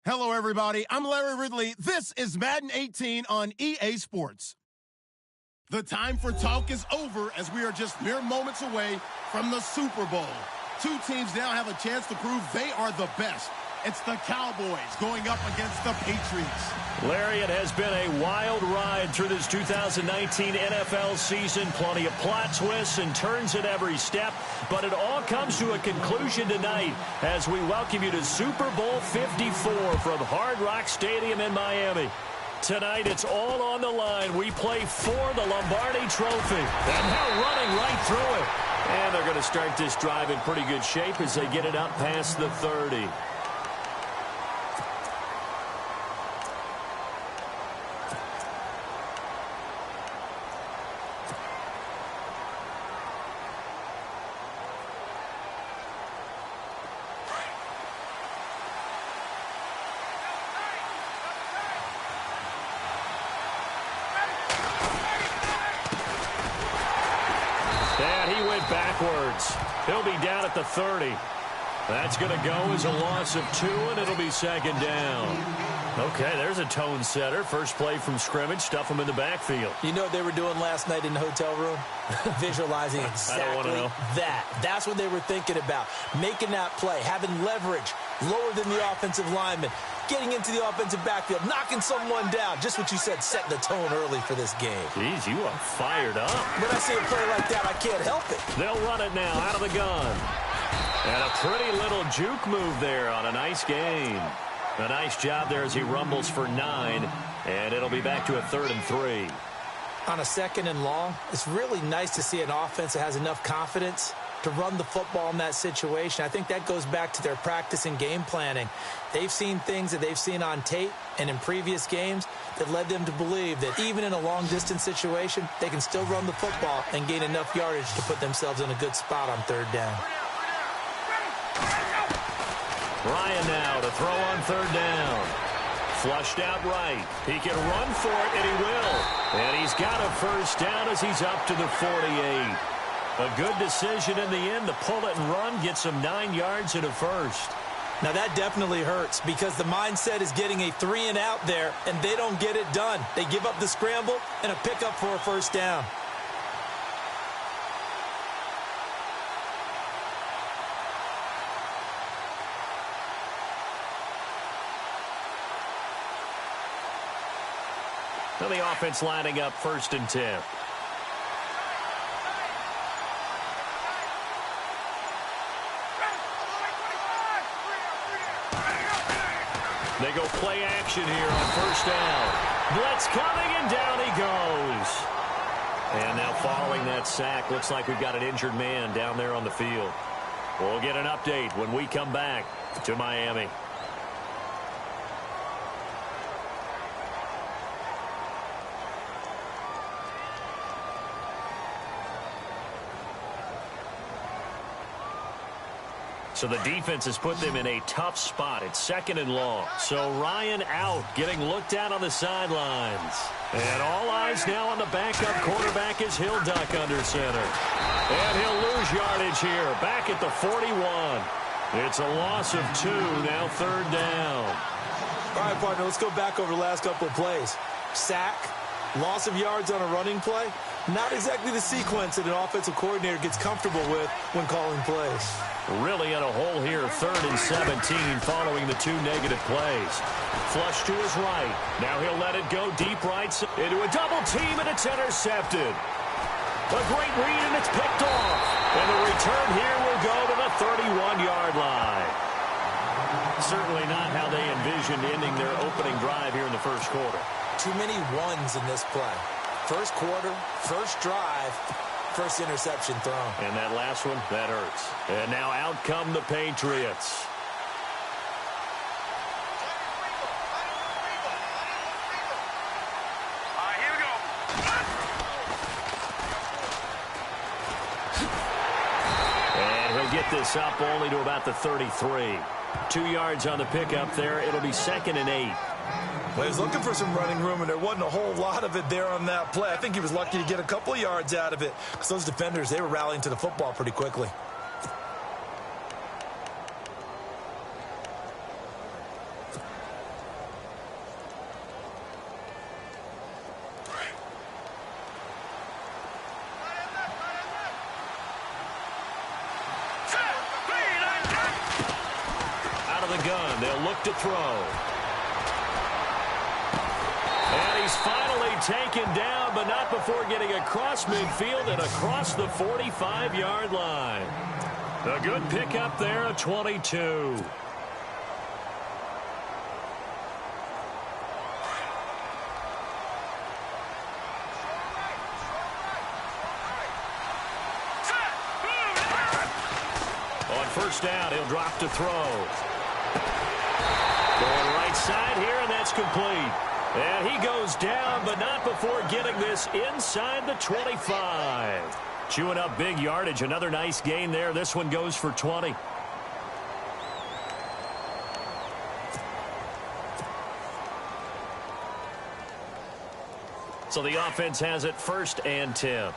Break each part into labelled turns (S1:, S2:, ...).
S1: Hello, everybody. I'm Larry Ridley. This is Madden 18 on EA Sports. The time for talk is over as we are just mere moments away from the Super Bowl. Two teams now have a chance to prove they are the best. It's the Cowboys going up against the Patriots.
S2: Larry, it has been a wild ride through this 2019 NFL season. Plenty of plot twists and turns at every step. But it all comes to a conclusion tonight as we welcome you to Super Bowl 54 from Hard Rock Stadium in Miami. Tonight, it's all on the line. We play for the Lombardi Trophy. And now running right through it. And they're going to start this drive in pretty good shape as they get it up past the 30. Backwards. He'll be down at the 30. That's going to go as a loss of 2, and it'll be second down. Okay, there's a tone setter. First play from scrimmage. Stuff him in the backfield.
S3: You know what they were doing last night in the hotel room? Visualizing exactly that. That's what they were thinking about. Making that play, having leverage, lower than the offensive lineman, getting into the offensive backfield, knocking someone down. Just what you said, setting the tone early for this game.
S2: Jeez, you are fired up.
S3: When I see a play like that, I can't help it.
S2: They'll run it now out of the gun. And a pretty little juke move there on a nice gain. A nice job there as he rumbles for 9, and it'll be back to a 3rd and 3.
S3: On a 2nd and long, it's really nice to see an offense that has enough confidence to run the football in that situation. I think that goes back to their practice and game planning. They've seen things that they've seen on tape and in previous games that led them to believe that even in a long-distance situation, they can still run the football and gain enough yardage to put themselves in a good spot on 3rd down.
S2: Ryan now to throw on 3rd down. Flushed out right. He can run for it, and he will. And he's got a first down as he's up to the 48. A good decision in the end to pull it and run, get some 9 yards and a first.
S3: Now that definitely hurts because the mindset is getting a 3 and out there, and they don't get it done. They give up the scramble and a pickup for a first down.
S2: Now the offense lining up 1st and 10. They go play action here on 1st down. Blitz coming, and down he goes. And now following that sack, looks like we've got an injured man down there on the field. We'll get an update when we come back to Miami. So the defense has put them in a tough spot. It's 2nd and long. So Ryan out, getting looked at on the sidelines. And all eyes now on the backup quarterback as he'll duck under center. And he'll lose yardage here, back at the 41. It's a loss of 2, now 3rd down.
S3: All right, partner, let's go back over the last couple of plays. Sack, loss of yards on a running play. Not exactly the sequence that an offensive coordinator gets comfortable with when calling plays.
S2: Really in a hole here, 3rd and 17 following the 2 negative plays. Flush to his right. Now he'll let it go deep right into a double team, and it's intercepted. A great read, and it's picked off. And the return here will go to the 31-yard line. Certainly not how they envisioned ending their opening drive here in the 1st quarter.
S3: Too many ones in this play. 1st quarter, 1st drive, 1st interception thrown.
S2: And that last one, that hurts. And now out come the Patriots.
S4: Here we go.
S2: And he'll get this up only to about the 33. 2 yards on the pickup there. It'll be 2nd and 8.
S3: Well, he was looking for some running room, and there wasn't a whole lot of it there on that play. I think he was lucky to get a couple of yards out of it because those defenders, they were rallying to the football pretty quickly.
S2: gun. They'll look to throw. And he's finally taken down, but not before getting across midfield and across the 45-yard line. A good pickup there of 22. On first down, he'll drop to throw. Going right side here, and that's complete. And he goes down, but not before getting this inside the 25. Chewing up big yardage. Another nice gain there. This one goes for 20. So the offense has it 1st and 10.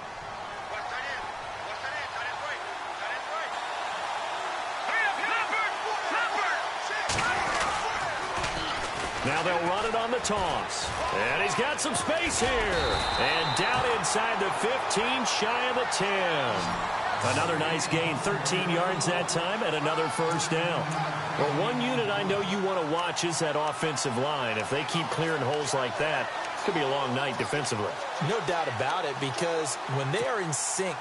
S2: Now they'll run it on the toss. And he's got some space here. And down inside the 15, shy of the 10. Another nice gain, 13 yards that time, and another first down. Well, one unit I know you want to watch is that offensive line. If they keep clearing holes like that, it could be a long night defensively.
S3: No doubt about it, because when they are in sync,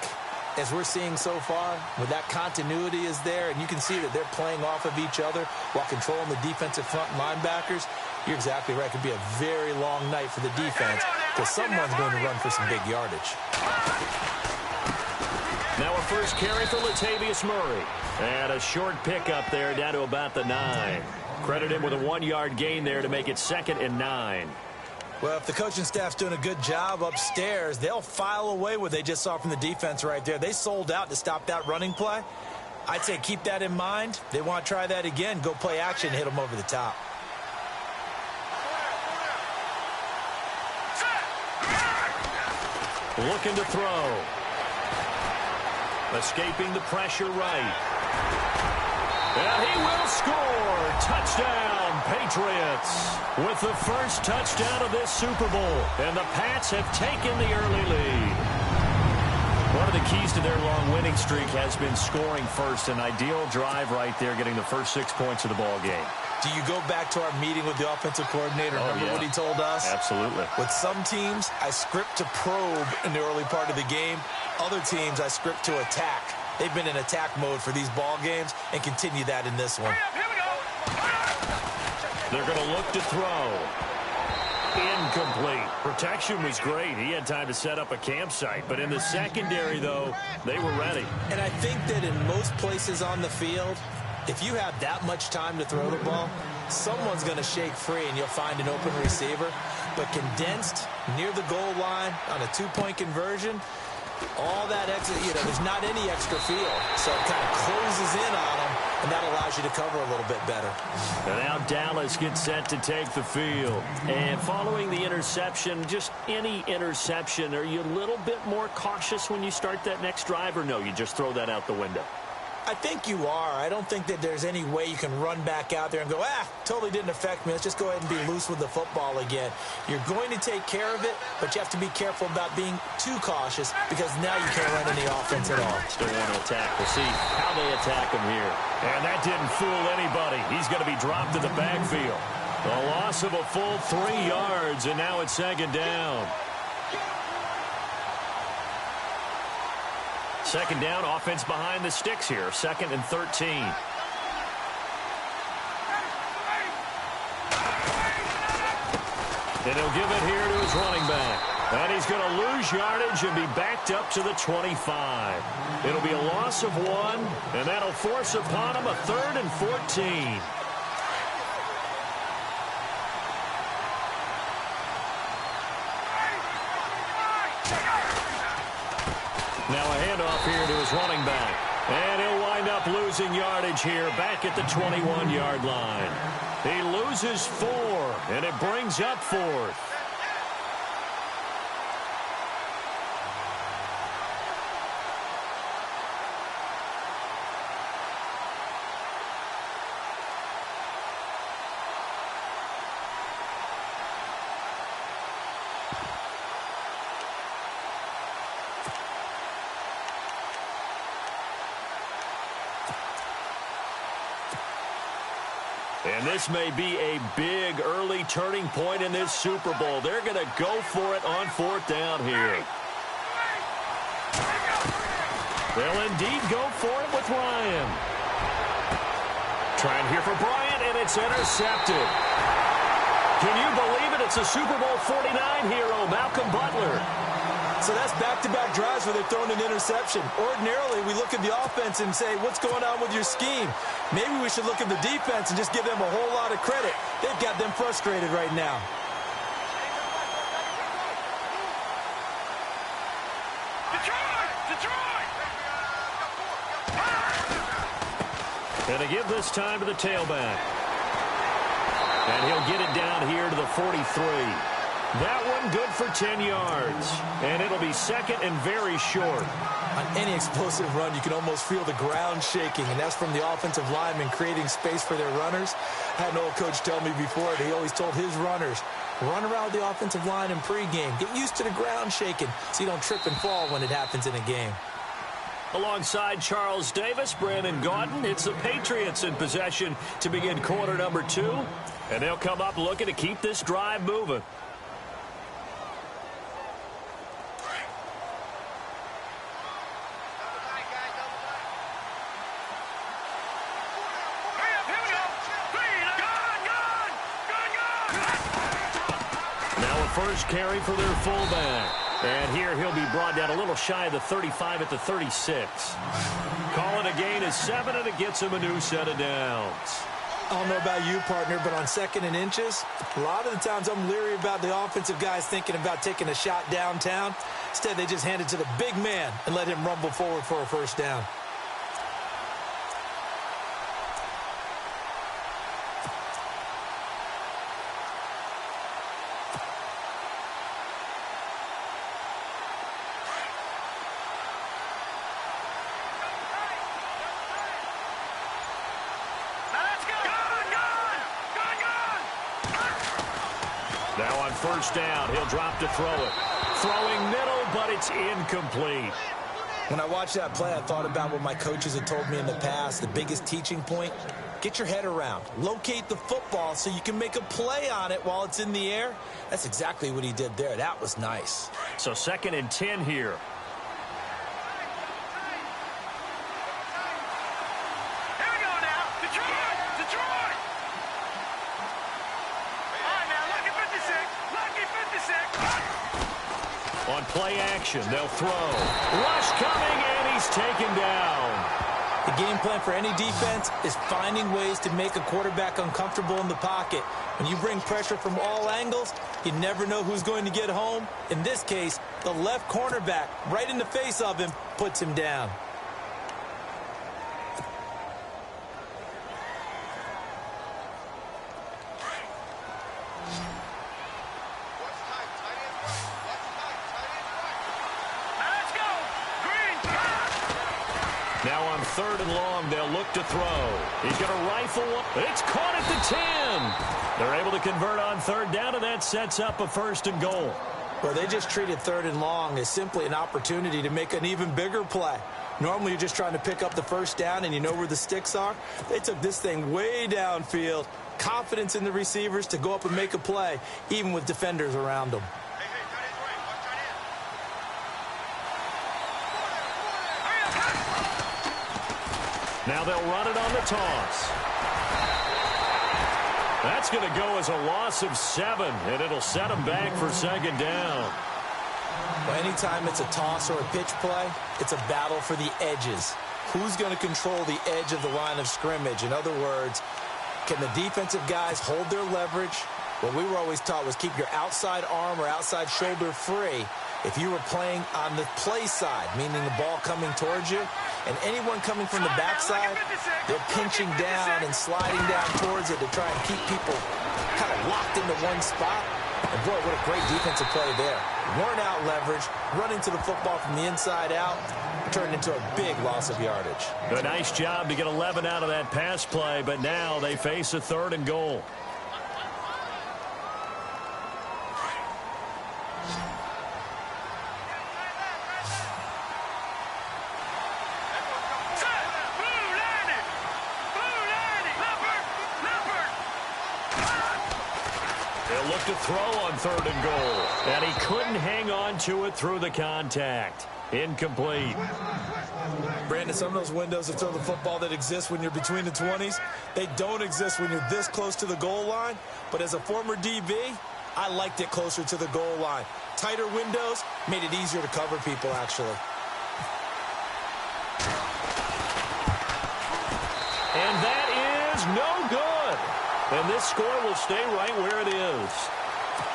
S3: as we're seeing so far, when that continuity is there, and you can see that they're playing off of each other while controlling the defensive front linebackers, you're exactly right. It could be a very long night for the defense because someone's going to run for some big yardage.
S2: Now a first carry for Latavius Murray. And a short pickup there down to about the 9. Credit him with a 1-yard gain there to make it 2nd and 9.
S3: Well, if the coaching staff's doing a good job upstairs, they'll file away what they just saw from the defense right there. They sold out to stop that running play. I'd say keep that in mind. They want to try that again. Go play action, hit them over the top.
S2: Looking to throw. Escaping the pressure right. And he will score. Touchdown, Patriots. With the first touchdown of this Super Bowl. And the Pats have taken the early lead. One of the keys to their long winning streak has been scoring first. An ideal drive right there, getting the first 6 points of the ball game.
S3: Do you go back to our meeting with the offensive coordinator? Remember what he told us?
S2: Absolutely.
S3: With some teams, I script to probe in the early part of the game. Other teams, I script to attack. They've been in attack mode for these ball games and continue that in this one.
S2: They're going to look to throw. Incomplete. Protection was great. He had time to set up a campsite. But in the secondary, though, they were ready.
S3: And I think that in most places on the field, if you have that much time to throw the ball, someone's going to shake free and you'll find an open receiver. But condensed near the goal line on a 2-point conversion, all that extra, there's not any extra field. So it kind of closes in on them, and that allows you to cover a little bit better.
S2: And now Dallas gets set to take the field. And following the interception, just any interception, are you a little bit more cautious when you start that next drive, or no, you just throw that out the window?
S3: I think you are. I don't think that there's any way you can run back out there and go, totally didn't affect me. Let's just go ahead and be loose with the football again. You're going to take care of it, but you have to be careful about being too cautious because now you can't run any offense at all.
S2: Still want to attack. We'll see how they attack him here. And that didn't fool anybody. He's going to be dropped in the backfield. A loss of a full 3 yards, and now it's 2nd down. 2nd down, offense behind the sticks here. 2nd and 13. And he'll give it here to his running back. And he's going to lose yardage and be backed up to the 25. It'll be a loss of 1, and that'll force upon him a 3rd and 14. Now a handoff here to his running back. And he'll wind up losing yardage here back at the 21-yard line. He loses 4, and it brings up 4th. And this may be a big early turning point in this Super Bowl. They're going to go for it on 4th down here. They'll indeed go for it with Ryan. Trying here for Bryant, and it's intercepted. Can you believe it? It's a Super Bowl 49 hero, Malcolm Butler.
S3: So that's back-to-back drives where they've thrown an interception. Ordinarily, we look at the offense and say, what's going on with your scheme? Maybe we should look at the defense and just give them a whole lot of credit. They've got them frustrated right now.
S2: And they give this time to the tailback. And he'll get it down here to the 43. That one good for 10 yards. And it'll be second and very short.
S3: On any explosive run, you can almost feel the ground shaking, and that's from the offensive linemen creating space for their runners. I had an old coach tell me before that he always told his runners, run around the offensive line in pregame. Get used to the ground shaking so you don't trip and fall when it happens in a game.
S2: Alongside Charles Davis, Brandon Gaudin, it's the Patriots in possession to begin quarter number 2. And they'll come up looking to keep this drive moving. Now a first carry for their fullback. And here he'll be brought down a little shy of the 35 at the 36. Calling a gain is 7, and it gets him a new set of downs.
S3: I don't know about you, partner, but on 2nd and inches, a lot of the times I'm leery about the offensive guys thinking about taking a shot downtown. Instead, they just hand it to the big man and let him rumble forward for a first down.
S2: Now on first down, he'll drop to throw it. Throwing middle, but it's incomplete.
S3: When I watched that play, I thought about what my coaches had told me in the past. The biggest teaching point, get your head around. Locate the football so you can make a play on it while it's in the air. That's exactly what he did there. That was nice.
S2: So 2nd and 10 here. On play action, they'll throw. Rush coming, and he's taken down.
S3: The game plan for any defense is finding ways to make a quarterback uncomfortable in the pocket. When you bring pressure from all angles, you never know who's going to get home. In this case, the left cornerback, right in the face of him, puts him down.
S2: Now on 3rd and long, they'll look to throw. He's going to rifle one. It's caught at the 10. They're able to convert on 3rd down, and that sets up a 1st and goal.
S3: Well, they just treated 3rd and long as simply an opportunity to make an even bigger play. Normally, you're just trying to pick up the first down, and you know where the sticks are. They took this thing way downfield. Confidence in the receivers to go up and make a play, even with defenders around them.
S2: Now they'll run it on the toss. That's going to go as a loss of 7, and it'll set them back for 2nd down.
S3: Well, anytime it's a toss or a pitch play, it's a battle for the edges. Who's going to control the edge of the line of scrimmage? In other words, can the defensive guys hold their leverage? What we were always taught was keep your outside arm or outside shoulder free if you were playing on the play side, meaning the ball coming towards you. And anyone coming from the backside, they're pinching down and sliding down towards it to try and keep people kind of locked into one spot. And boy, what a great defensive play there. Worn out leverage, running to the football from the inside out, turned into a big loss of yardage.
S2: A nice job to get 11 out of that pass play, but now they face a 3rd and goal. They'll look to throw on 3rd and goal. And he couldn't hang on to it through the contact. Incomplete.
S3: Brandon, some of those windows to throw the football that exist when you're between the 20s, they don't exist when you're this close to the goal line. But as a former DB, I liked it closer to the goal line. Tighter windows made it easier to cover people, actually.
S2: And that is no good. And this score will stay right where it is.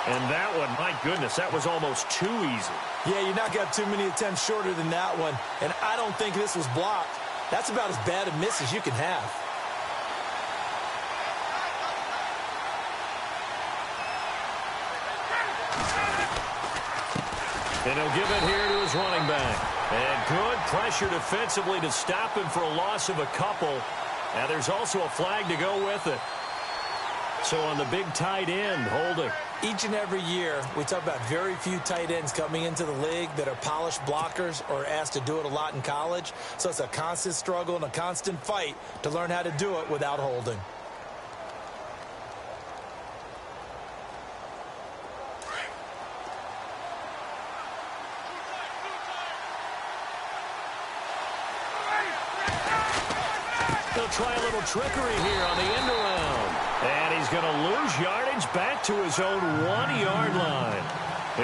S2: And that one, my goodness, that was almost too easy.
S3: Yeah, you're not got too many attempts shorter than that one. And I don't think this was blocked. That's about as bad a miss as you can have.
S2: And he'll give it here to his running back. And good pressure defensively to stop him for a loss of a couple. And there's also a flag to go with it. So on the big tight end, holding.
S3: Each and every year, we talk about very few tight ends coming into the league that are polished blockers or asked to do it a lot in college. So it's a constant struggle and a constant fight to learn how to do it without holding.
S2: He'll try a little trickery here on the end around. And he's going to lose yardage back to his own 1-yard line.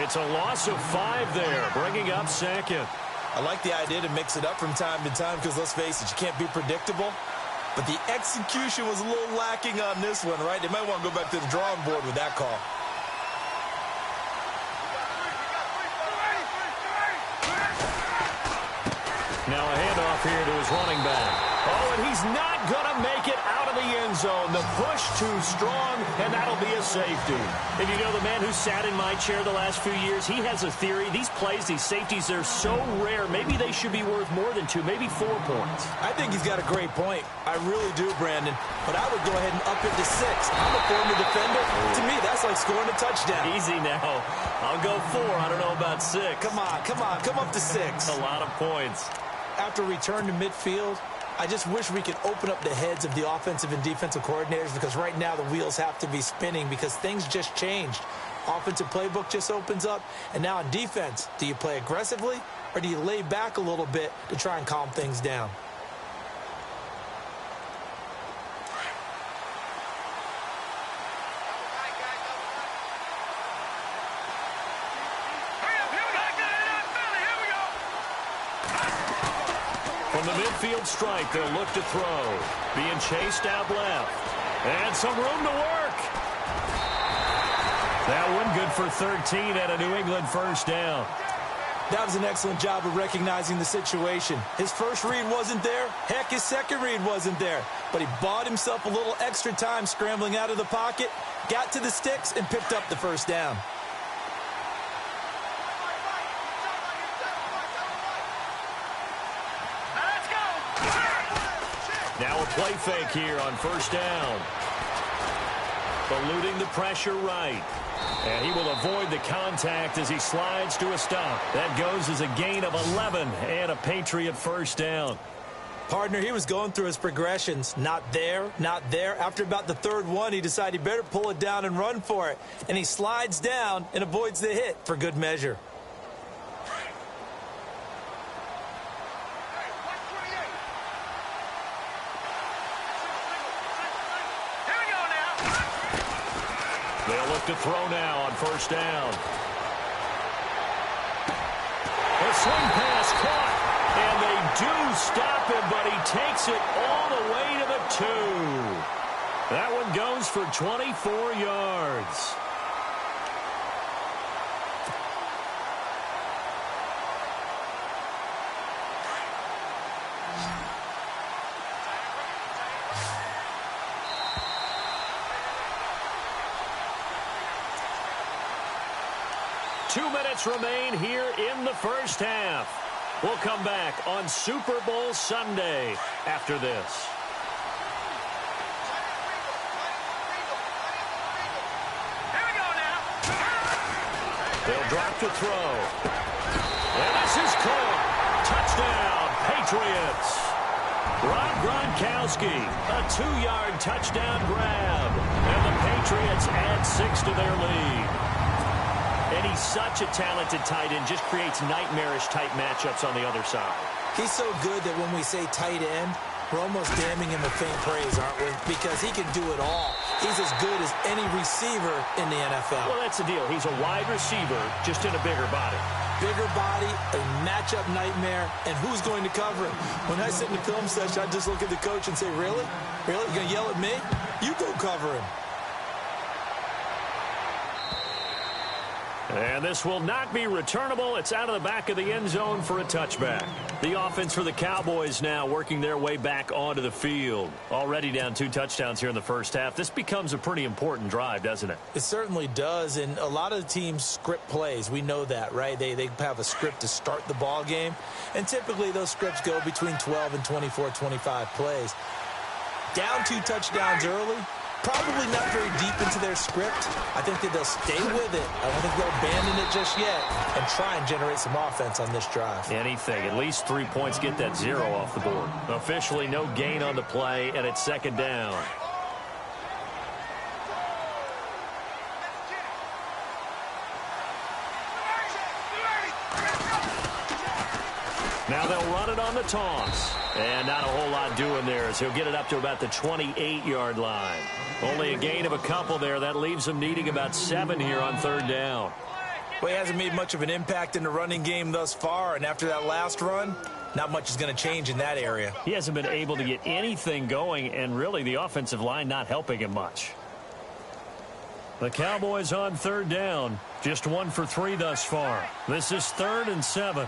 S2: It's a loss of 5 there, bringing up 2nd.
S3: I like the idea to mix it up from time to time because, let's face it, you can't be predictable. But the execution was a little lacking on this one, right? They might want to go back to the drawing board with that call.
S2: Now a handoff here to his running back. Oh, and he's not going to make it out of the end zone. The push too strong, and that'll be a safety. And you know, the man who sat in my chair the last few years, he has a theory. These plays, these safeties, they're so rare. Maybe they should be worth more than 2, maybe 4 points.
S3: I think he's got a great point. I really do, Brandon. But I would go ahead and up it to 6. I'm a former defender. To me, that's like scoring a touchdown.
S2: Easy now. I'll go 4. I don't know about 6.
S3: Come on. Come up to 6.
S2: A lot of points.
S3: After return to midfield, I just wish we could open up the heads of the offensive and defensive coordinators, because right now the wheels have to be spinning because things just changed. Offensive playbook just opens up, and now on defense, do you play aggressively or do you lay back a little bit to try and calm things down?
S2: From the midfield strike, they'll look to throw. Being chased out left. And some room to work. That one good for 13 at a New England first down.
S3: That was an excellent job of recognizing the situation. His first read wasn't there. Heck, his second read wasn't there. But he bought himself a little extra time scrambling out of the pocket, got to the sticks, and picked up the first down.
S2: Now a play fake here on first down. Eluding the pressure right. And he will avoid the contact as he slides to a stop. That goes as a gain of 11 and a Patriot first down.
S3: Partner, he was going through his progressions. Not there, not there. After about the third one, he decided he better pull it down and run for it. And he slides down and avoids the hit for good measure.
S2: They'll look to throw now on first down. A swing pass caught, and they do stop him, but he takes it all the way to the 2. That one goes for 24 yards. Two minutes remain here in the first half. We'll come back on Super Bowl Sunday after this.
S4: Here we go now.
S2: They'll drop to throw. And this is caught. Touchdown, Patriots. Rob Gronkowski, a 2-yard touchdown grab. And the Patriots add 6 to their their lead. And he's such a talented tight end, just creates nightmarish-type matchups on the other side.
S3: He's so good that when we say tight end, we're almost damning him with faint praise, aren't we? Because he can do it all. He's as good as any receiver in the NFL.
S2: Well, that's the deal. He's a wide receiver, just in a bigger body.
S3: Bigger body, a matchup nightmare, and who's going to cover him? When I sit in the film session, I just look at the coach and say, really? Really? You going to yell at me? You go cover him.
S2: And this will not be returnable. It's out of the back of the end zone for a touchback. The offense for the Cowboys now working their way back onto the field. Already down 2 touchdowns here in the first half. This becomes a pretty important drive, doesn't it?
S3: It certainly does, and a lot of the teams script plays. We know that, right? They have a script to start the ball game, and typically those scripts go between 12 and 24, 25 plays. Down 2 touchdowns early. Probably not very deep into their script. I think that they'll stay with it. I don't think they'll abandon it just yet and try and generate some offense on this drive.
S2: Anything. At least 3 points, get that 0 off the board. Officially no gain on the play, and it's second down. Now they'll run it on the toss. And not a whole lot doing there as he'll get it up to about the 28-yard line. Only a gain of a couple there. That leaves him needing about 7 here on third down.
S3: Well, he hasn't made much of an impact in the running game thus far, and after that last run, not much is going to change in that area.
S2: He hasn't been able to get anything going, and really the offensive line not helping him much. The Cowboys on third down. Just 1 for 3 thus far. This is 3rd and 7.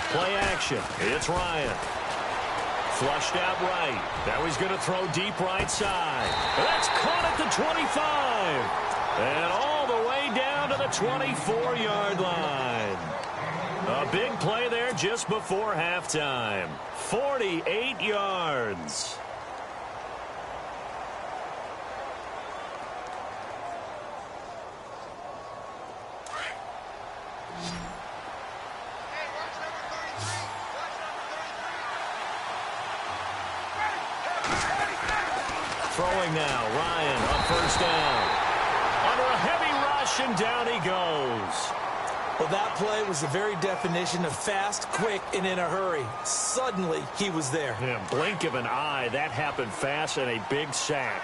S2: Play action. It's Ryan. Flushed out right. Now he's going to throw deep right side. That's caught at the 25. And all the way down to the 24-yard line. A big play there just before halftime. 48 yards. Throwing now, Ryan on first down. Under a heavy rush, and down he goes.
S3: Well, that play was the very definition of fast, quick, and in a hurry. Suddenly, he was there.
S2: Yeah, blink of an eye, that happened fast, and a big sack.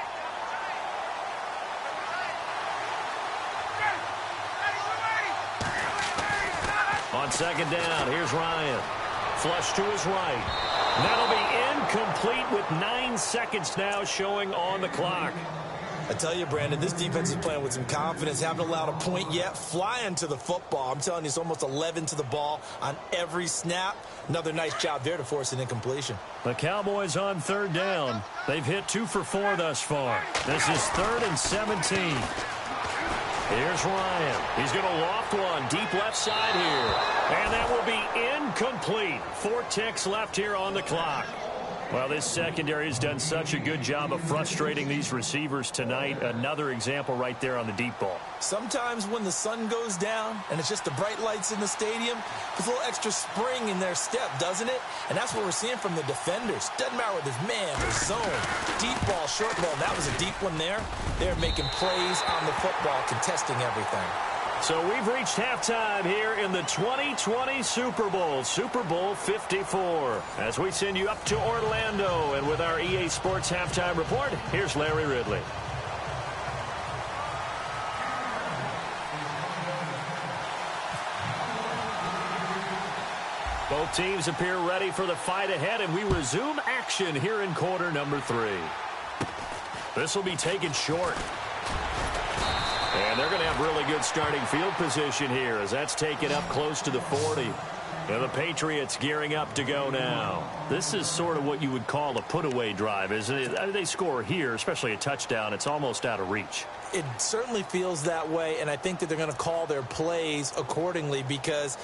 S2: On second down, here's Ryan. Flush to his right. That'll be incomplete with 9 seconds now showing on the clock.
S3: I tell you, Brandon, this defense is playing with some confidence. Haven't allowed a point yet. Flying to the football. I'm telling you, it's almost 11 to the ball on every snap. Another nice job there to force an incompletion.
S2: The Cowboys on third down. They've hit 2 for 4 thus far. This is 3rd and 17. Here's Ryan. He's going to loft one deep left side here. And that will be incomplete. 4 ticks left here on the clock. Well, this secondary has done such a good job of frustrating these receivers tonight. Another example right there on the deep ball.
S3: Sometimes when the sun goes down and it's just the bright lights in the stadium, there's a little extra spring in their step, doesn't it? And that's what we're seeing from the defenders. Doesn't matter whether it's man or zone, deep ball, short ball. That was a deep one there. They're making plays on the football, contesting everything.
S2: So we've reached halftime here in the 2020 Super Bowl, Super Bowl 54. As we send you up to Orlando, and with our EA Sports halftime report, here's Larry Ridley. Both teams appear ready for the fight ahead, and we resume action here in quarter number 3. This will be taken short. And they're going to have really good starting field position here as that's taken up close to the 40. And the Patriots gearing up to go now. This is sort of what you would call a put-away drive, isn't it? They score here, especially a touchdown. It's almost out of reach.
S3: It certainly feels that way, and I think that they're going to call their plays accordingly because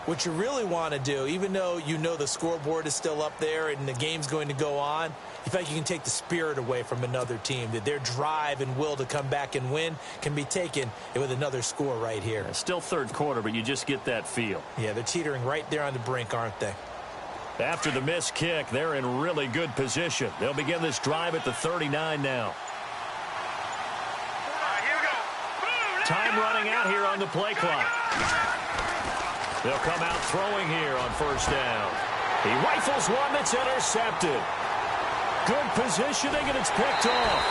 S3: what you really want to do, even though you know the scoreboard is still up there and the game's going to go on, you feel like you can take the spirit away from another team, that their drive and will to come back and win can be taken with another score right here.
S2: Still third quarter, but you just get that feel.
S3: Yeah, they're teetering right there on the brink, aren't they?
S2: After the missed kick, they're in really good position. They'll begin this drive at the 39 now. Time running out here on the play clock. They'll come out throwing here on first down. He rifles one that's intercepted. Good positioning, and it's picked off.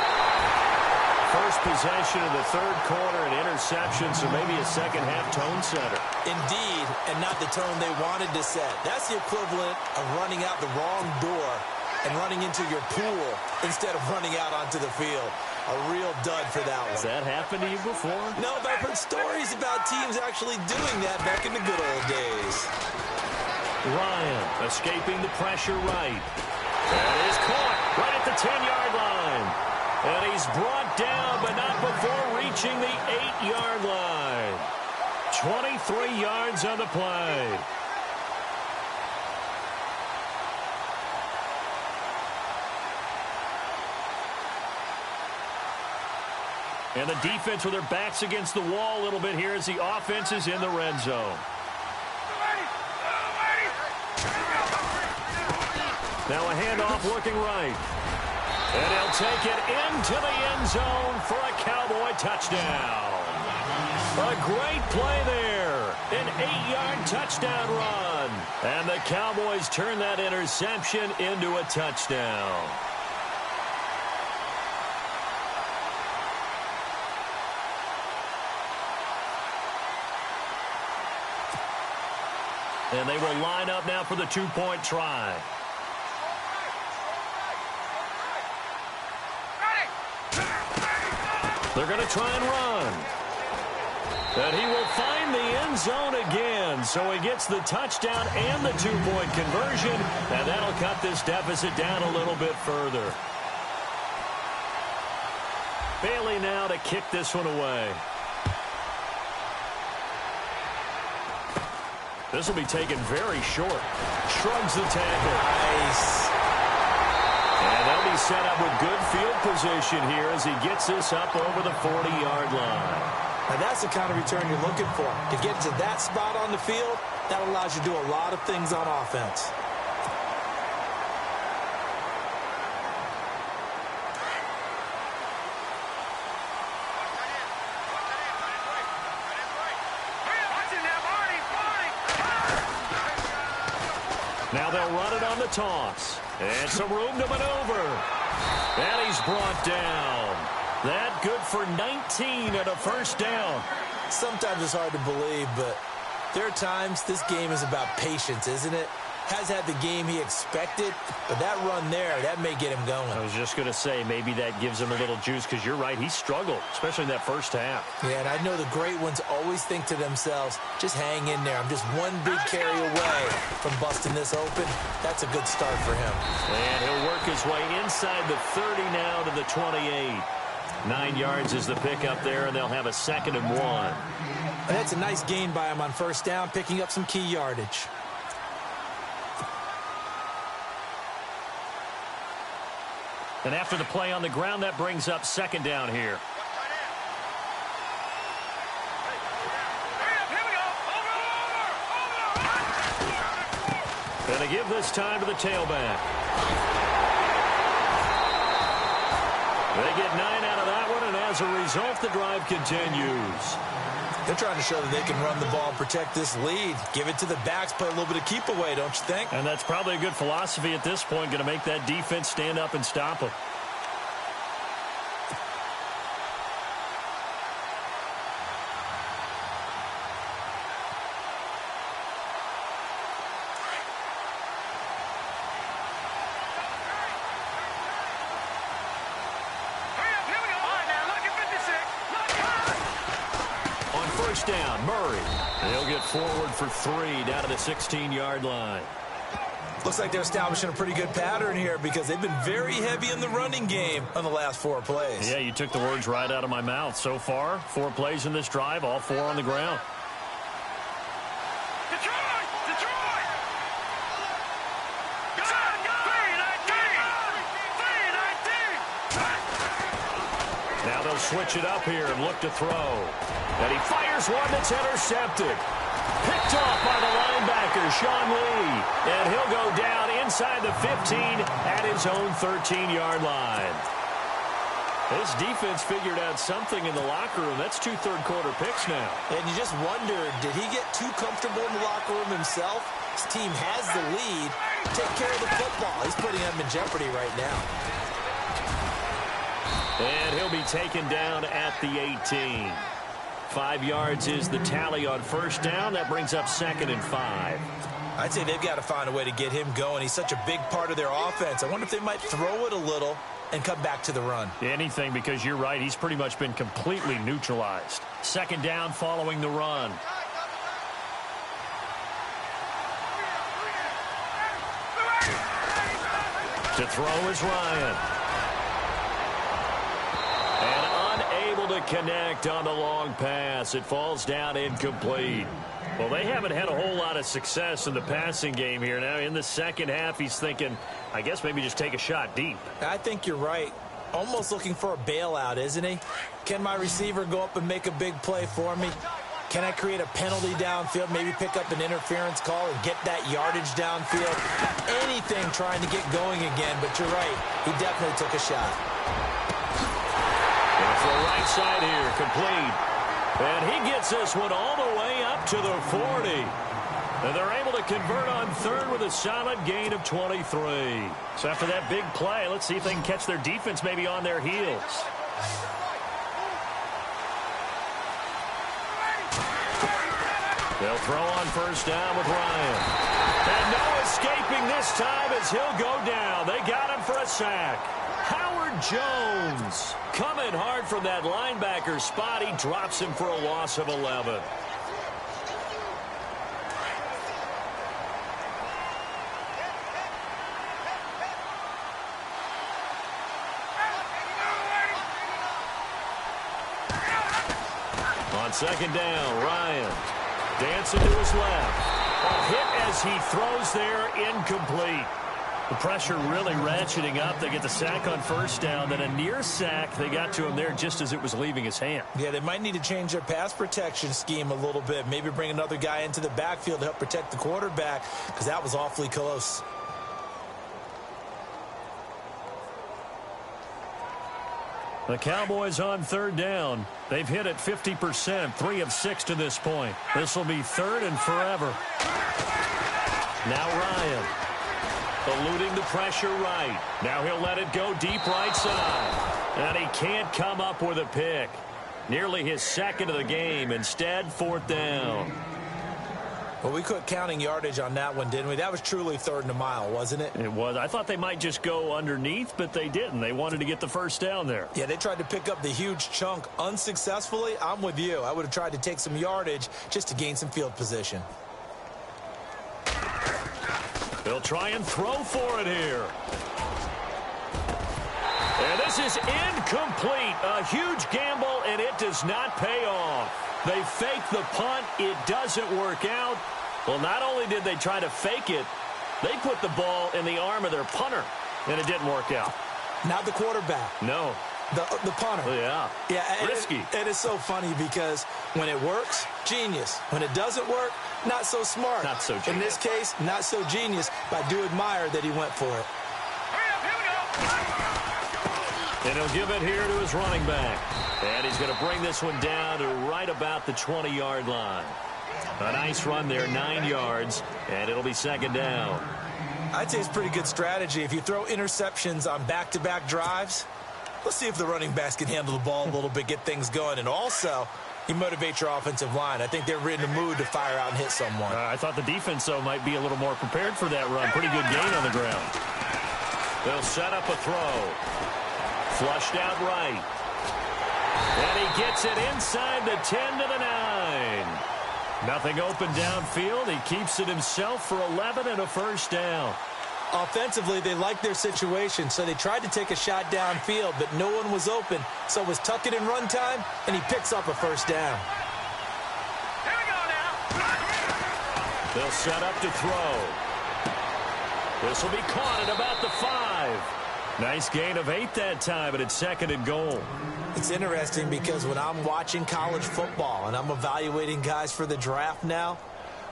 S2: First possession of the third quarter, an interception, so maybe a second-half tone setter.
S3: Indeed, and not the tone they wanted to set. That's the equivalent of running out the wrong door and running into your pool instead of running out onto the field. A real dud for that one.
S2: Has that happened to you before?
S3: No, but I've heard stories about teams actually doing that back in the good old days.
S2: Ryan escaping the pressure right. That is caught right at the 10-yard line. And he's brought down, but not before reaching the 8-yard line. 23 yards on the play. And the defense with their backs against the wall a little bit here as the offense is in the red zone. Now a handoff looking right. And he'll take it into the end zone for a Cowboy touchdown. A great play there. An 8-yard touchdown run. And the Cowboys turn that interception into a touchdown. And they will line up now for the two-point try. They're going to try and run. And he will find the end zone again. So he gets the touchdown and the two-point conversion. And that'll cut this deficit down a little bit further. Bailey now to kick this one away. This will be taken very short. Shrugs the tackle.
S3: Nice.
S2: And they'll be set up with good field position here as he gets this up over the 40-yard line.
S3: Now that's the kind of return you're looking for. To get to that spot on the field, that allows you to do a lot of things on offense.
S2: Now they'll run it on the toss. And some room to maneuver. And he's brought down. That good for 19 and a first down.
S3: Sometimes it's hard to believe, but there are times this game is about patience, isn't it? Has had the game he expected, but that run there, that may get him going.
S2: I was just going to say, maybe that gives him a little juice, because you're right, he struggled, especially in that first half.
S3: Yeah, and I know the great ones always think to themselves, just hang in there. I'm just one big carry away from busting this open. That's a good start for him.
S2: And he'll work his way inside the 30 now to the 28. 9 yards is the pickup there, and they'll have a 2nd and 1.
S3: And that's a nice gain by him on first down, picking up some key yardage.
S2: And after the play on the ground, that brings up 2nd down here. And they give this time to the tailback. They get 9 out of that one, and as a result, the drive continues.
S3: They're trying to show that they can run the ball and protect this lead. Give it to the backs, play a little bit of keep away, don't you think?
S2: And that's probably a good philosophy at this point, going to make that defense stand up and stop them. Down, Murray. He'll get forward for 3 down to the 16-yard line.
S3: Looks like they're establishing a pretty good pattern here because they've been very heavy in the running game on the last 4 plays.
S2: Yeah, you took the words right out of my mouth. So far, 4 plays in this drive, all 4 on the ground. Now they'll switch it up here and look to throw. And he fires one that's intercepted. Picked off by the linebacker, Sean Lee. And he'll go down inside the 15 at his own 13-yard line. This defense figured out something in the locker room. That's 2 third-quarter picks now.
S3: And you just wonder, did he get too comfortable in the locker room himself? His team has the lead. Take care of the football. He's putting them in jeopardy right now.
S2: And he'll be taken down at the 18. 5 yards is the tally on first down. That brings up 2nd and 5.
S3: I'd say they've got to find a way to get him going. He's such a big part of their offense. I wonder if they might throw it a little and come back to the run.
S2: Anything, because you're right. He's pretty much been completely neutralized. 2nd down following the run. To throw is Ryan. And unable to connect on the long pass. It falls down incomplete. Well, they haven't had a whole lot of success in the passing game here. Now, in the second half, he's thinking, I guess maybe just take a shot deep.
S3: I think you're right. Almost looking for a bailout, isn't he? Can my receiver go up and make a big play for me? Can I create a penalty downfield, maybe pick up an interference call and get that yardage downfield? Anything trying to get going again, but you're right. He definitely took a shot.
S2: For the right side here, complete. And he gets this one all the way up to the 40. And they're able to convert on third with a solid gain of 23. So after that big play, let's see if they can catch their defense maybe on their heels. They'll throw on first down with Ryan. And no escaping this time as he'll go down. They got him for a sack. Howard Jones coming hard from that linebacker spot. He drops him for a loss of 11. On 2nd down, Ryan dancing to his left. A hit as he throws there, incomplete. The pressure really ratcheting up. They get the sack on first down, then a near sack. They got to him there just as it was leaving his hand.
S3: Yeah, they might need to change their pass protection scheme a little bit. Maybe bring another guy into the backfield to help protect the quarterback, because that was awfully close.
S2: The Cowboys on 3rd down. They've hit it 50%, 3 of 6 to this point. This will be 3rd and forever. Now Ryan. Eluding the pressure right. Now he'll let it go deep right side. And he can't come up with a pick. Nearly his 2nd of the game. Instead, 4th down.
S3: Well, we quit counting yardage on that one, didn't we? That was truly 3rd and a mile, wasn't it?
S2: It was. I thought they might just go underneath, but they didn't. They wanted to get the first down there.
S3: Yeah, they tried to pick up the huge chunk unsuccessfully. I'm with you. I would have tried to take some yardage just to gain some field position.
S2: They'll try and throw for it here. And this is incomplete. A huge gamble, and it does not pay off. They fake the punt. It doesn't work out. Well, not only did they try to fake it, they put the ball in the arm of their punter, and it didn't work out.
S3: Not the quarterback.
S2: No.
S3: The punter.
S2: Yeah. Risky.
S3: It is so funny because when it works, genius. When it doesn't work, not so smart.
S2: Not so genius.
S3: In this case, not so genius, but I do admire that he went for it.
S2: And he'll give it here to his running back. And he's going to bring this one down to right about the 20-yard line. A nice run there, 9 yards, and it'll be 2nd down.
S3: I'd say it's pretty good strategy. If you throw interceptions on back-to-back drives, let's see if the running backs can handle the ball a little bit, get things going. And also, you motivate your offensive line. I think they're in the mood to fire out and hit someone.
S2: I thought the defense, though, might be a little more prepared for that run. Pretty good gain on the ground. They'll set up a throw. Flushed out right. And he gets it inside the 10 to the 9. Nothing open downfield. He keeps it himself for 11 and a first down.
S3: Offensively, they liked their situation, so they tried to take a shot downfield, but no one was open. So it was tuck it in run time, and he picks up a first down.
S4: Here we go now.
S2: They'll set up to throw. This will be caught at about the 5. Nice gain of 8 that time, and it's 2nd and goal.
S3: It's interesting because when I'm watching college football and I'm evaluating guys for the draft now,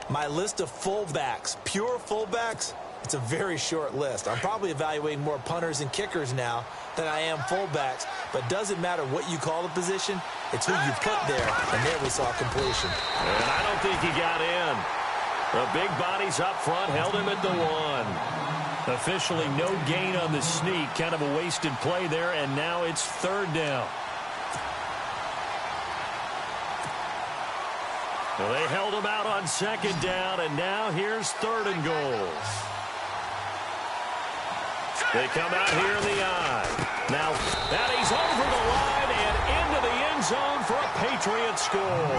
S3: my list of fullbacks, pure fullbacks, It's a very short list. I'm probably evaluating more punters and kickers now than I am fullbacks, but it doesn't matter what you call the position, it's who you put there, and there we saw completion.
S2: And I don't think he got in. The big bodies up front held him at the 1. Officially no gain on the sneak, kind of a wasted play there, and now it's 3rd down. Well, they held him out on 2nd down, and now here's 3rd and goal. They come out here in the eye. Now, that he's over the line and into the end zone for a Patriot score.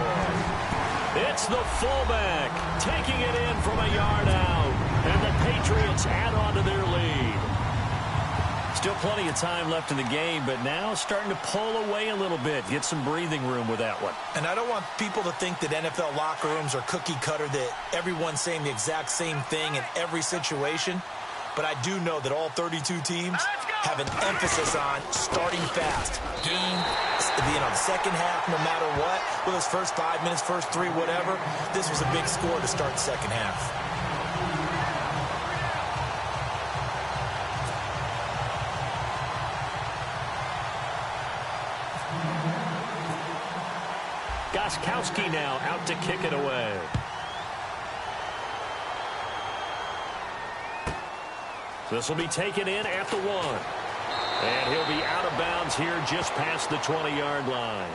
S2: It's the fullback taking it in from a yard out, and the Patriots add on to their lead. Still plenty of time left in the game, but now starting to pull away a little bit. Get some breathing room with that one.
S3: And I don't want people to think that NFL locker rooms are cookie cutter, that everyone's saying the exact same thing in every situation. But I do know that all 32 teams have an emphasis on starting fast. Game, the second half, no matter what, whether it's first 5 minutes, first 3, whatever. This was a big score to start the second half.
S2: Gostkowski now out to kick it away. This will be taken in at the 1. And he'll be out of bounds here just past the 20-yard line.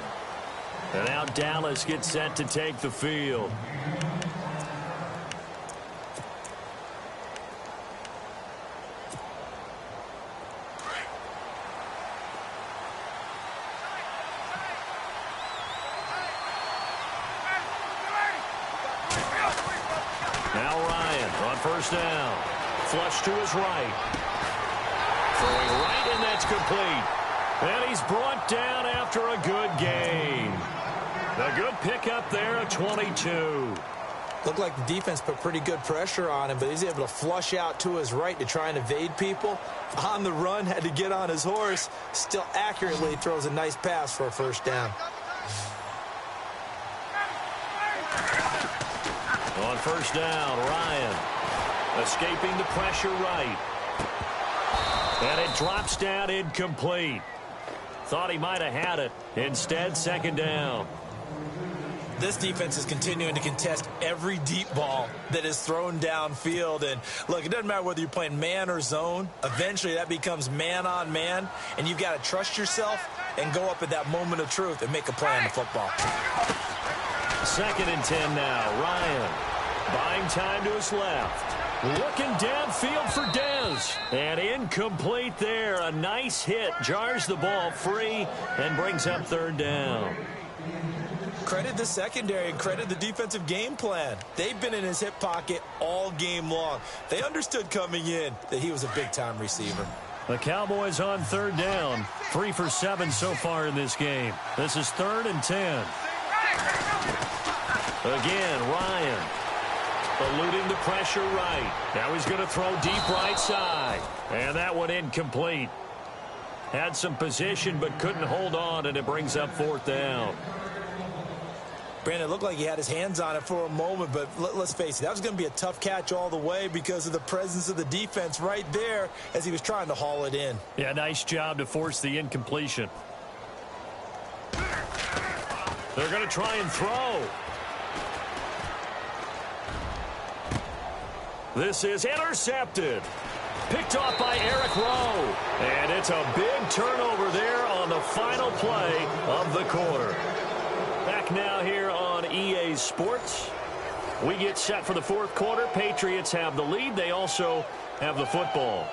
S2: And now Dallas gets set to take the field. Now Ryan on 1st down. Flush to his right. Throwing right, and that's complete. And he's brought down after a good gain. A good pickup there at 22.
S3: Looked like the defense put pretty good pressure on him, but he's able to flush out to his right to try and evade people. On the run, had to get on his horse. Still accurately throws a nice pass for a 1st down.
S2: On 1st down, Ryan. Escaping the pressure right. And it drops down incomplete. Thought he might have had it. Instead, 2nd down.
S3: This defense is continuing to contest every deep ball that is thrown downfield. And, look, it doesn't matter whether you're playing man or zone. Eventually, that becomes man on man. And you've got to trust yourself and go up at that moment of truth and make a play on the football.
S2: 2nd and 10 now. Ryan buying time to his left. Looking downfield for Dez. And incomplete there. A nice hit. Jars the ball free and brings up 3rd down.
S3: Credit the secondary and credit the defensive game plan. They've been in his hip pocket all game long. They understood coming in that he was a big-time receiver.
S2: The Cowboys on 3rd down. 3 for 7 so far in this game. This is 3rd and 10. Again, Ryan. Eluding the pressure right. Now he's going to throw deep right side. And that one incomplete. Had some position but couldn't hold on, and it brings up 4th down.
S3: Brandon, it looked like he had his hands on it for a moment, but let's face it, that was going to be a tough catch all the way because of the presence of the defense right there as he was trying to haul it in.
S2: Yeah, nice job to force the incompletion. They're going to try and throw. This is intercepted. Picked off by Eric Rowe. And it's a big turnover there on the final play of the quarter. Back now here on EA Sports. We get set for the 4th quarter. Patriots have the lead. They also have the football.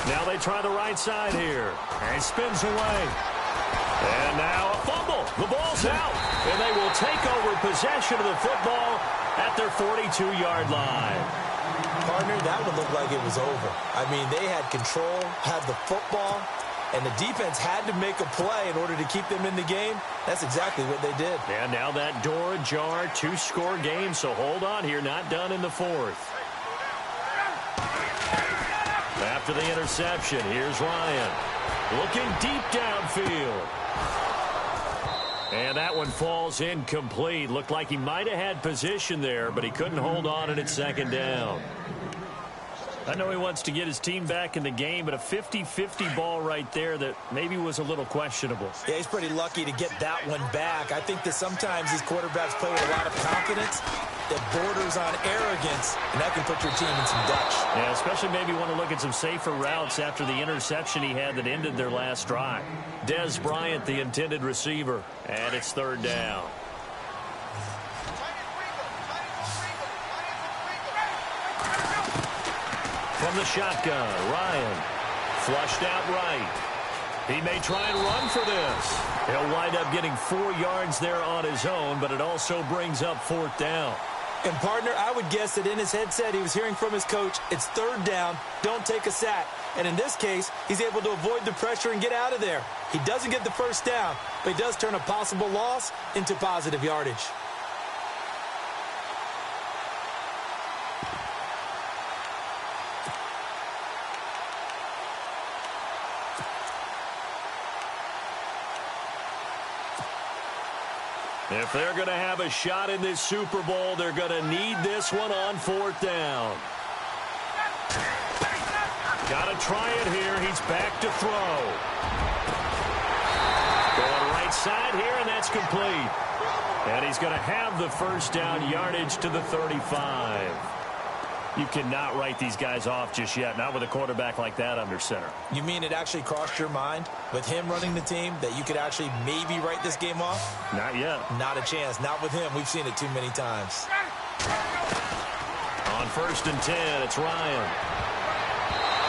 S2: Now they try the right side here. And he spins away. And now a fumble. The ball's out. And they will take over possession of the football at their 42-yard line.
S3: Partner, that one looked like it was over. I mean, they had control, had the football, and the defense had to make a play in order to keep them in the game. That's exactly what they did.
S2: And now that door ajar, 2-score game. So hold on here. Not done in the 4th. After the interception, here's Ryan. Looking deep downfield. And that one falls incomplete. Looked like he might have had position there, but he couldn't hold on at second down. I know he wants to get his team back in the game, but a 50-50 ball right there that maybe was a little questionable.
S3: Yeah, he's pretty lucky to get that one back. I think that sometimes these quarterbacks play with a lot of confidence that borders on arrogance, and that can put your team in some Dutch.
S2: Yeah, especially maybe want to look at some safer routes after the interception he had that ended their last drive. Des Bryant, the intended receiver, and it's third down. From the shotgun, Ryan flushed out right. He may try and run for this. He'll wind up getting 4 yards there on his own, but it also brings up fourth down.
S3: And, partner, I would guess that in his headset he was hearing from his coach, it's third down, don't take a sack. And in this case, he's able to avoid the pressure and get out of there. He doesn't get the first down, but he does turn a possible loss into positive yardage.
S2: If they're going to have a shot in this Super Bowl, they're going to need this one on fourth down. Got to try it here. He's back to throw. Going right side here, and that's complete. And he's going to have the first down, yardage to the 35. You cannot write these guys off just yet, not with a quarterback like that under center.
S3: You mean it actually crossed your mind with him running the team that you could actually maybe write this game off?
S2: Not yet.
S3: Not a chance. Not with him. We've seen it too many times.
S2: On 1st and 10, it's Ryan.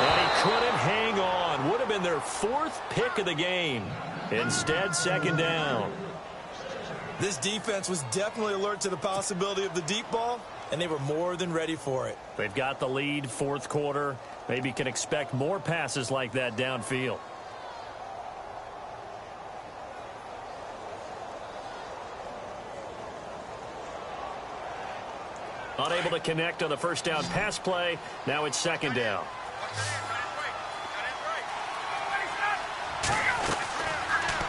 S2: And he couldn't hang on. Would have been their 4th pick of the game. Instead, second down.
S3: This defense was definitely alert to the possibility of the deep ball, and they were more than ready for it.
S2: They've got the lead, 4th quarter. Maybe can expect more passes like that downfield. Unable to connect on the first down pass play. Now it's second down.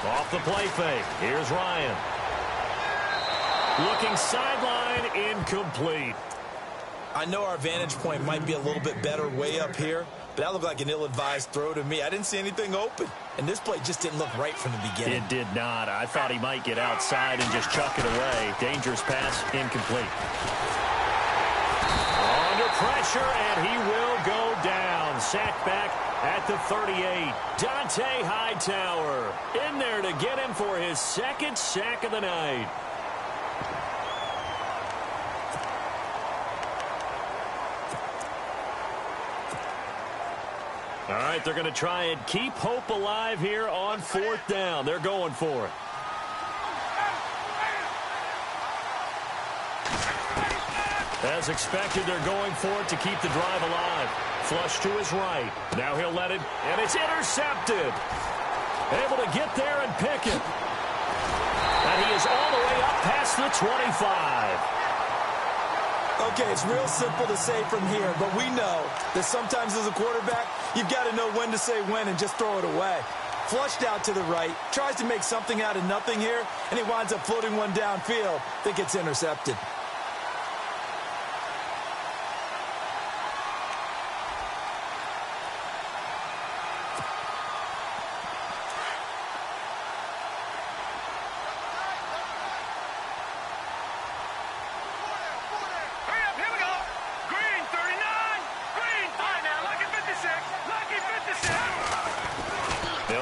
S2: Off the play fake. Here's Ryan. Looking sideline, incomplete.
S3: I know our vantage point might be a little bit better way up here, but that looked like an ill-advised throw to me. I didn't see anything open, and this play just didn't look right from the beginning.
S2: It did not. I thought he might get outside and just chuck it away. Dangerous pass, incomplete. Under pressure, and he will go down. Sacked back at the 38. Dante Hightower in there to get him for his 2nd sack of the night. All right, they're going to try and keep hope alive here on 4th down. They're going for it. As expected, they're going for it to keep the drive alive. Flush to his right. Now he'll let it, and it's intercepted. Able to get there and pick it. And he is all the way up past the 25.
S3: Okay, it's real simple to say from here, but we know that sometimes as a quarterback, you've got to know when to say when and just throw it away. Flushed out to the right, tries to make something out of nothing here, and he winds up floating one downfield that gets intercepted.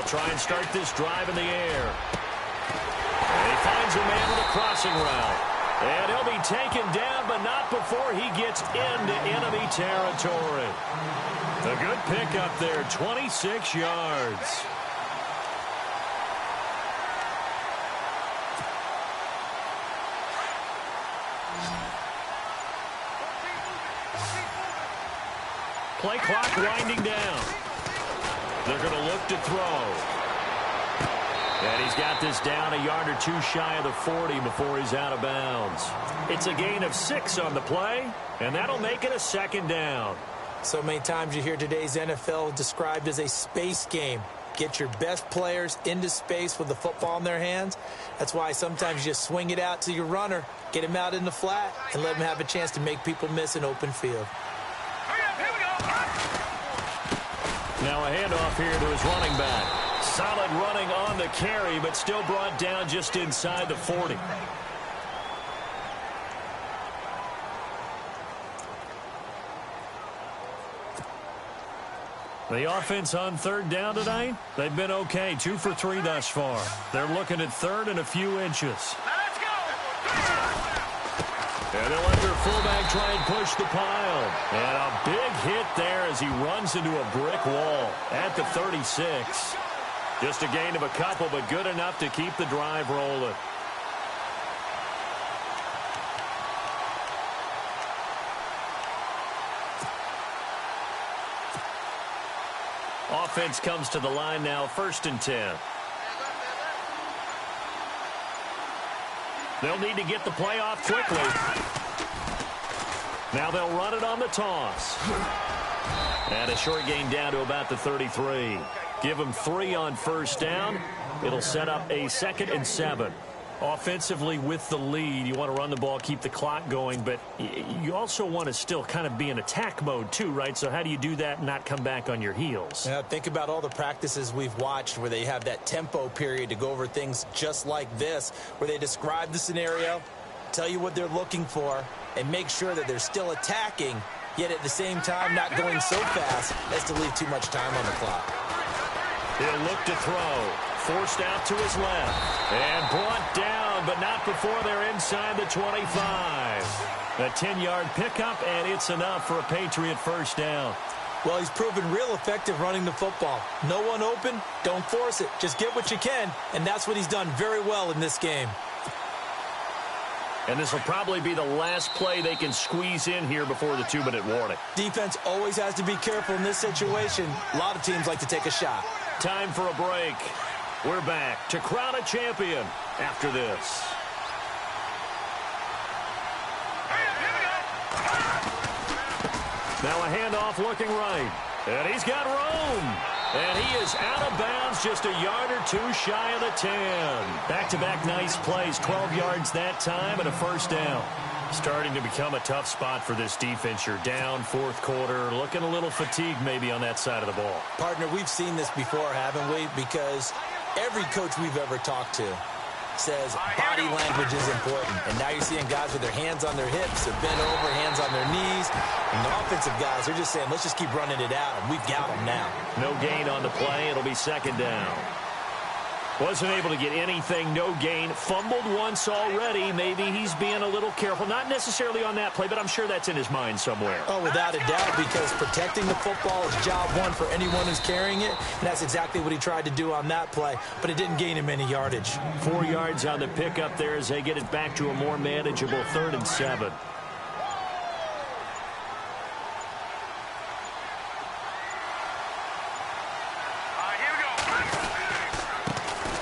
S2: Try and start this drive in the air. And he finds a man with a crossing route. And he'll be taken down, but not before he gets into enemy territory. A good pickup there, 26 yards. Play clock winding down. They're going to look to throw. And he's got this down a yard or two shy of the 40 before he's out of bounds. It's a gain of 6 on the play, and that'll make it a second down.
S3: So many times you hear today's NFL described as a space game. Get your best players into space with the football in their hands. That's why sometimes you just swing it out to your runner, get him out in the flat, and let him have a chance to make people miss an open field.
S2: Now a handoff here to his running back. Solid running on the carry, but still brought down just inside the 40. The offense on third down tonight, they've been okay. 2 for 3 thus far. They're looking at third and a few inches.
S4: Let's go!
S2: And they'll let their fullback try and push the pile. And a big hit there as he runs into a brick wall at the 36. Just a gain of a couple, but good enough to keep the drive rolling. Offense comes to the line now, 1st and 10. They'll need to get the play off quickly. Now they'll run it on the toss. And a short gain down to about the 33. Give them 3 on 1st down. It'll set up a 2nd and 7. Offensively with the lead, you want to run the ball, keep the clock going, but you also want to still kind of be in attack mode too, right? So how do you do that and not come back on your heels?
S3: Yeah, think about all the practices we've watched where they have that tempo period to go over things just like this, where they describe the scenario, tell you what they're looking for, and make sure that they're still attacking, yet at the same time not going so fast as to leave too much time on the clock.
S2: He'll look to throw. Forced out to his left. And brought down, but not before they're inside the 25. A 10-yard pickup, and it's enough for a Patriot 1st down.
S3: Well, he's proven real effective running the football. No one open, don't force it. Just get what you can, and that's what he's done very well in this game.
S2: And this will probably be the last play they can squeeze in here before the 2-minute warning.
S3: Defense always has to be careful in this situation. A lot of teams like to take a shot.
S2: Time for a break. We're back to crown a champion after this. Now a handoff looking right. And he's got room. And he is out of bounds just a yard or 2 shy of the 10. Back-to-back nice plays. 12 yards that time and a 1st down. Starting to become a tough spot for this defense. You're down 4th quarter, looking a little fatigued maybe on that side of the ball.
S3: Partner, we've seen this before, haven't we? Because every coach we've ever talked to says body language is important. And now you're seeing guys with their hands on their hips, they're bent over, hands on their knees. And the offensive guys, they're just saying, let's just keep running it out, and we've got them now.
S2: No gain on the play. It'll be 2nd down. Wasn't able to get anything, no gain. Fumbled once already. Maybe he's being a little careful. Not necessarily on that play, but I'm sure that's in his mind somewhere.
S3: Oh, without a doubt, because protecting the football is job one for anyone who's carrying it, and that's exactly what he tried to do on that play, but it didn't gain him any yardage.
S2: 4 yards on the pickup there as they get it back to a more manageable 3rd and 7.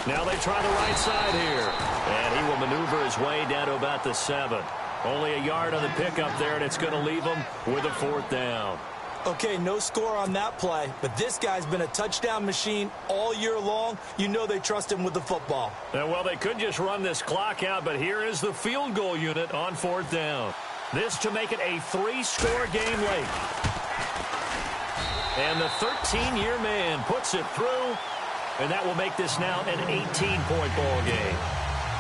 S2: Now they try the right side here. And he will maneuver his way down to about the 7. Only a yard on the pickup there, and it's going to leave him with a 4th down.
S3: Okay, no score on that play, but this guy's been a touchdown machine all year long. You know they trust him with the football.
S2: And, well, they could just run this clock out, but here is the field goal unit on 4th down. This to make it a 3-score game late. And the 13-year man puts it through. And that will make this now an 18-point ball game.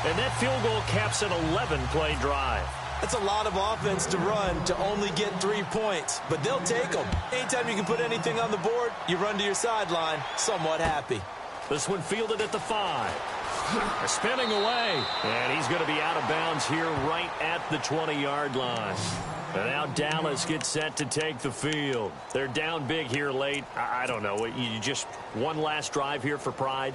S2: And that field goal caps an 11-play drive.
S3: That's a lot of offense to run to only get 3 points, but they'll take them. Anytime you can put anything on the board, you run to your sideline, somewhat happy.
S2: This one fielded at the 5. Spinning away. And he's going to be out of bounds here right at the 20-yard line. And now Dallas gets set to take the field. They're down big here late. I don't know. You just one last drive here for pride?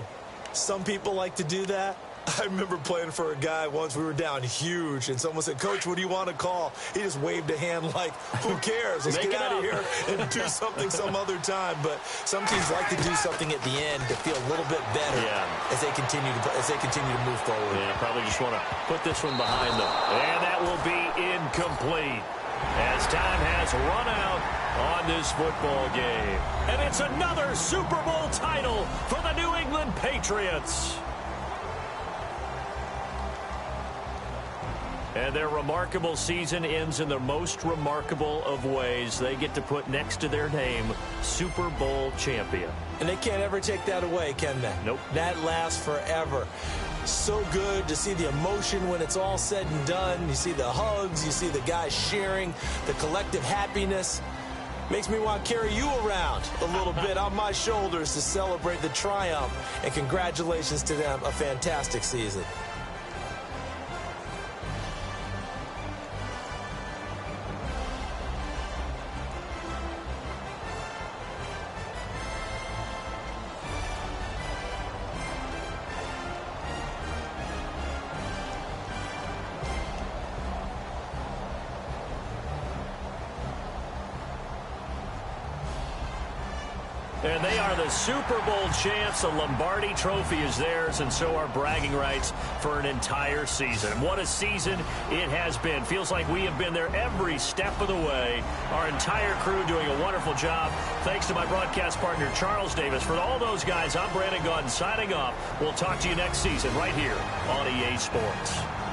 S3: Some people like to do that. I remember playing for a guy once. We were down huge, and someone said, "Coach, what do you want to call?" He just waved a hand like, who cares? Let's get out of here and do something some other time. But some teams like to do something at the end to feel a little bit better as they continue to move forward.
S2: Yeah, probably just want to put this one behind them. And that will be incomplete as time has run out. on this football game. And it's another Super Bowl title for the New England Patriots. And their remarkable season ends in the most remarkable of ways. They get to put next to their name, Super Bowl champion.
S3: And they can't ever take that away, can they?
S2: Nope.
S3: That lasts forever. So good to see the emotion when it's all said and done. You see the hugs, you see the guys sharing, the collective happiness. Makes me want to carry you around a little bit on my shoulders to celebrate the triumph. And congratulations to them, a fantastic season.
S2: And they are the Super Bowl champs. The Lombardi Trophy is theirs, and so are bragging rights for an entire season. And what a season it has been. Feels like we have been there every step of the way. Our entire crew doing a wonderful job. Thanks to my broadcast partner, Charles Davis. For all those guys, I'm Brandon Gaudin signing off. We'll talk to you next season right here on EA Sports.